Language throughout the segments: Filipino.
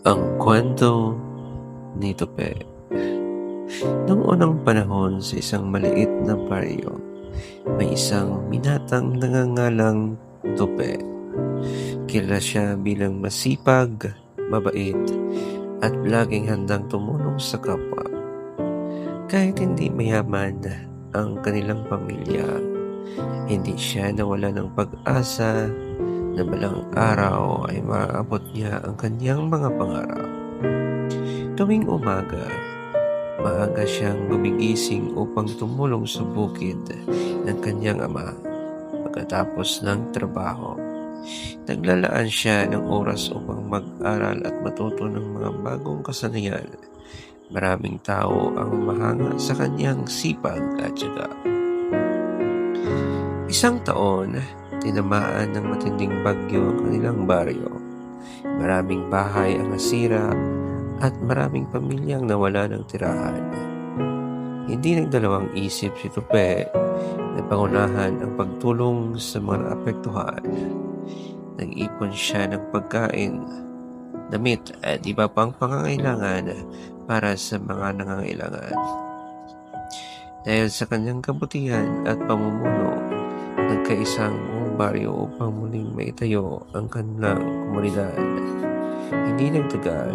Ang kwento ni Tupe. Noong unang panahon sa isang maliit na baryo, may isang binatang nangangalang Tupe. Kilala siya bilang masipag, mabait, at laging handang tumulong sa kapwa. Kahit hindi mayaman ang kanilang pamilya, hindi siya nawala ng pag-asa na balang araw ay maaabot niya ang kanyang mga pangarap. Tuwing umaga, maaga siyang gumigising upang tumulong sa bukid ng kanyang ama. Pagkatapos ng trabaho, naglalaan siya ng oras upang mag-aral at matuto ng mga bagong kasanayan. Maraming tao ang mahanga sa kanyang sipag at tiyaga. Isang taon, tinamaan ng matinding bagyo ang kanilang baryo. Maraming bahay ang nasira at maraming pamilyang nawala ng tirahan. Hindi nagdalawang isip si Tupe na pangunahan ang pagtulong sa mga naapektuhan. Nag-ipon siya ng pagkain, damit at iba pang pangangailangan para sa mga nangangailangan. Dahil sa kanyang kabutihan at pamumuno, nagkaisang buong baryo upang muling maitayo ang kanilang komunidad. Hindi nagtagal,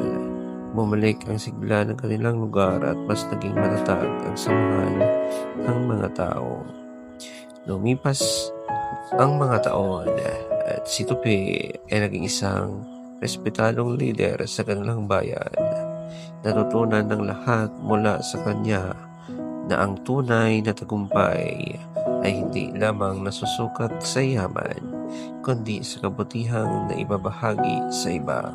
bumalik ang sigla ng kanilang lugar at mas naging matatag ang samahan ng mga tao. Lumipas ang mga taon at si Tupi ay naging isang respetadong leader sa kanilang bayan. Natutunan ng lahat mula sa kanya na ang tunay na tagumpay ay hindi lamang nasusukat sa yaman, kundi sa kabutihang na ibabahagi sa iba.